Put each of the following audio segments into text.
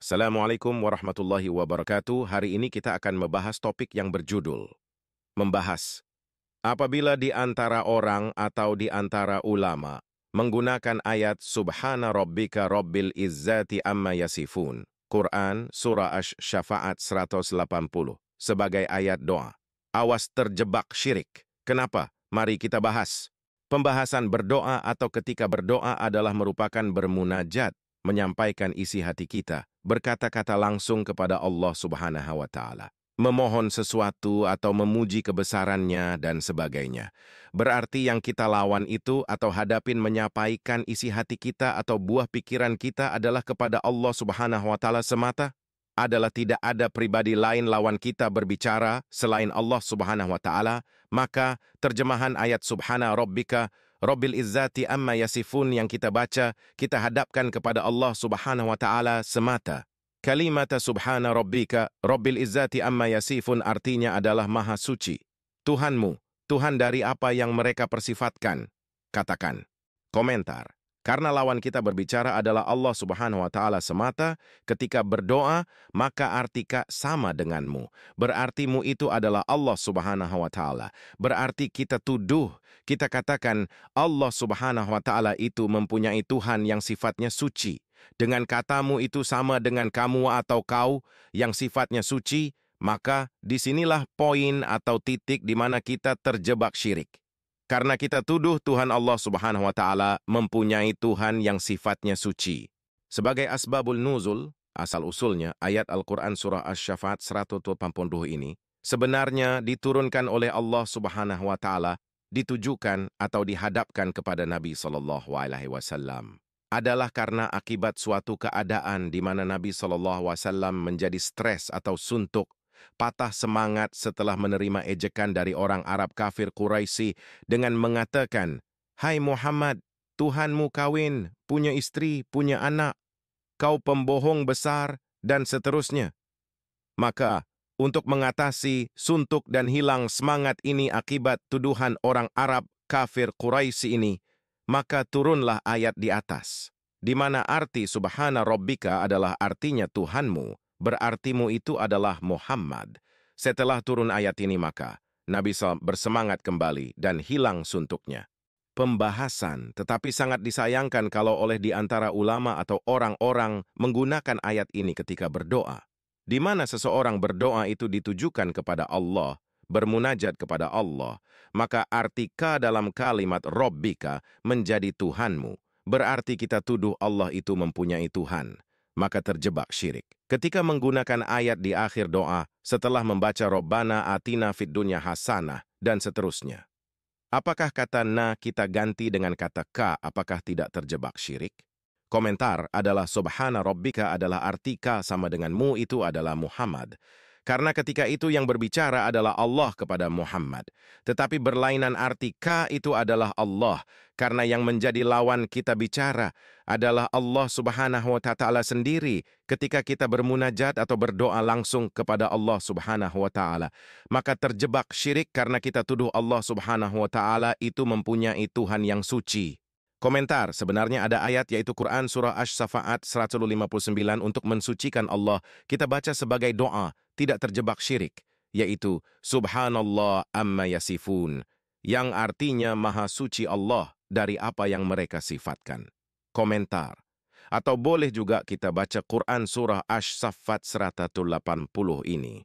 Assalamualaikum warahmatullahi wabarakatuh. Hari ini kita akan membahas topik yang berjudul membahas apabila di antara orang atau di antara ulama menggunakan ayat Subhana Rabbika Rabbil Izzati Amma Yasifun, Quran Surah Asy-Syafa'at 180, sebagai ayat doa. Awas terjebak syirik. Kenapa? Mari kita bahas. Pembahasan berdoa atau ketika berdoa adalah merupakan bermunajat, menyampaikan isi hati kita, berkata-kata langsung kepada Allah Subhanahu wa Ta'ala, memohon sesuatu atau memuji kebesarannya dan sebagainya. Berarti yang kita lawan itu atau hadapin menyampaikan isi hati kita atau buah pikiran kita adalah kepada Allah Subhanahu wa Ta'ala semata, adalah tidak ada pribadi lain lawan kita berbicara selain Allah Subhanahu wa Ta'ala. Maka terjemahan ayat Subhana Rabbika Rabbil Izzati Amma Yasifun yang kita baca, kita hadapkan kepada Allah Subhanahu wa Ta'ala semata. Kalimat Subhana Rabbika Rabbil Izzati Amma Yasifun artinya adalah Maha Suci Tuhanmu, Tuhan dari apa yang mereka persifatkan. Katakan. Komentar. Karena lawan kita berbicara adalah Allah Subhanahu wa Ta'ala semata, ketika berdoa, maka artika sama denganmu. Berartimu itu adalah Allah Subhanahu wa Ta'ala. Berarti kita tuduh, kita katakan Allah Subhanahu wa Ta'ala itu mempunyai Tuhan yang sifatnya suci. Dengan katamu itu sama dengan kamu atau kau yang sifatnya suci, maka disinilah poin atau titik di mana kita terjebak syirik. Karena kita tuduh Tuhan Allah Subhanahu wa Ta'ala mempunyai Tuhan yang sifatnya suci. Sebagai asbabul nuzul, asal-usulnya ayat Al-Quran Surah Asy-Syafa'at 180 ini, sebenarnya diturunkan oleh Allah Subhanahu wa Ta'ala, ditujukan atau dihadapkan kepada Nabi SAW. Adalah karena akibat suatu keadaan di mana Nabi SAW menjadi stres atau suntuk, patah semangat setelah menerima ejekan dari orang Arab kafir Quraisy dengan mengatakan, "Hai Muhammad, Tuhanmu kawin, punya istri, punya anak, kau pembohong besar," dan seterusnya. Maka, untuk mengatasi suntuk dan hilang semangat ini akibat tuduhan orang Arab kafir Quraisy ini, maka turunlah ayat di atas, di mana arti Subhana Rabbika adalah artinya Tuhanmu, berartimu itu adalah Muhammad. Setelah turun ayat ini maka, Nabi SAW bersemangat kembali dan hilang suntuknya. Pembahasan, tetapi sangat disayangkan kalau oleh di antara ulama atau orang-orang menggunakan ayat ini ketika berdoa. Di mana seseorang berdoa itu ditujukan kepada Allah, bermunajat kepada Allah, maka arti ka dalam kalimat Rabbika menjadi Tuhanmu. Berarti kita tuduh Allah itu mempunyai Tuhan, maka terjebak syirik. Ketika menggunakan ayat di akhir doa, setelah membaca Rabbana atina fid dunya hasanah, dan seterusnya. Apakah kata na kita ganti dengan kata ka, apakah tidak terjebak syirik? Komentar adalah Subhana Rabbika adalah arti ka sama dengan mu itu adalah Muhammad. Karena ketika itu yang berbicara adalah Allah kepada Muhammad. Tetapi berlainan arti ka itu adalah Allah. Karena yang menjadi lawan kita bicara adalah Allah Subhanahu wa Ta'ala sendiri ketika kita bermunajat atau berdoa langsung kepada Allah Subhanahu wa Ta'ala. Maka terjebak syirik karena kita tuduh Allah Subhanahu wa Ta'ala itu mempunyai Tuhan yang suci. Komentar, sebenarnya ada ayat yaitu Quran Surah Asy-Syafa'at 159 untuk mensucikan Allah. Kita baca sebagai doa, tidak terjebak syirik, yaitu Subhanallah amma yasifun, yang artinya Maha Suci Allah dari apa yang mereka sifatkan. Komentar, atau boleh juga kita baca Quran Surah Asy-Saffat 180 ini.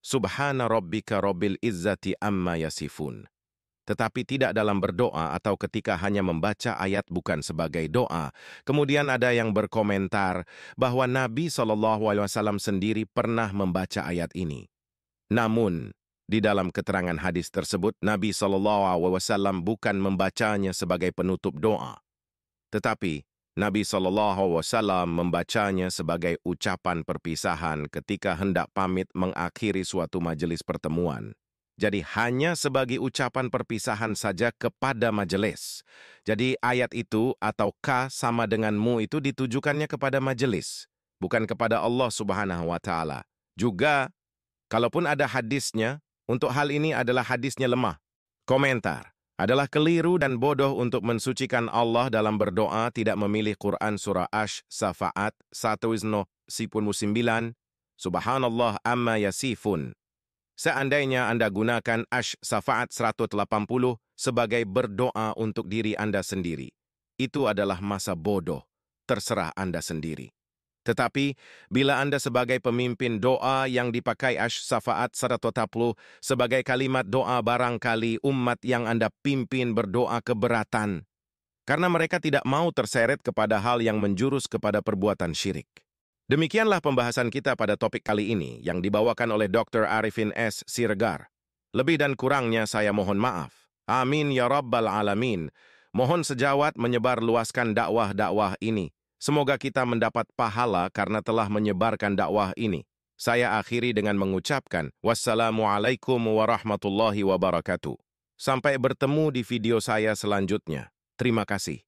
Subhana Rabbika Rabbil Izzati Amma Yasifun. Tetapi tidak dalam berdoa atau ketika hanya membaca ayat bukan sebagai doa. Kemudian ada yang berkomentar bahwa Nabi SAW sendiri pernah membaca ayat ini. Namun, di dalam keterangan hadis tersebut, Nabi SAW bukan membacanya sebagai penutup doa. Tetapi, Nabi SAW membacanya sebagai ucapan perpisahan ketika hendak pamit mengakhiri suatu majelis pertemuan. Jadi hanya sebagai ucapan perpisahan saja kepada majelis. Jadi ayat itu atau ka sama dengan mu itu ditujukannya kepada majelis, bukan kepada Allah Subhanahu wa Ta'ala. Juga, kalaupun ada hadisnya, untuk hal ini adalah hadisnya lemah. Komentar, Adalah keliru dan bodoh untuk mensucikan Allah dalam berdoa tidak memilih Quran Surah Ash-Safa'at 1:9, Subhanallah amma yasifun. Seandainya Anda gunakan Ash-Safa'at 180 sebagai berdoa untuk diri Anda sendiri, itu adalah masa bodoh, terserah Anda sendiri. Tetapi, bila Anda sebagai pemimpin doa yang dipakai Ash-Safa'at 180 sebagai kalimat doa, barangkali umat yang Anda pimpin berdoa keberatan, karena mereka tidak mau terseret kepada hal yang menjurus kepada perbuatan syirik. Demikianlah pembahasan kita pada topik kali ini yang dibawakan oleh Dr. Arifin S. Siregar. Lebih dan kurangnya saya mohon maaf. Amin ya Rabbal Alamin. Mohon sejawat menyebar luaskan dakwah-dakwah ini. Semoga kita mendapat pahala karena telah menyebarkan dakwah ini. Saya akhiri dengan mengucapkan, wassalamualaikum warahmatullahi wabarakatuh. Sampai bertemu di video saya selanjutnya. Terima kasih.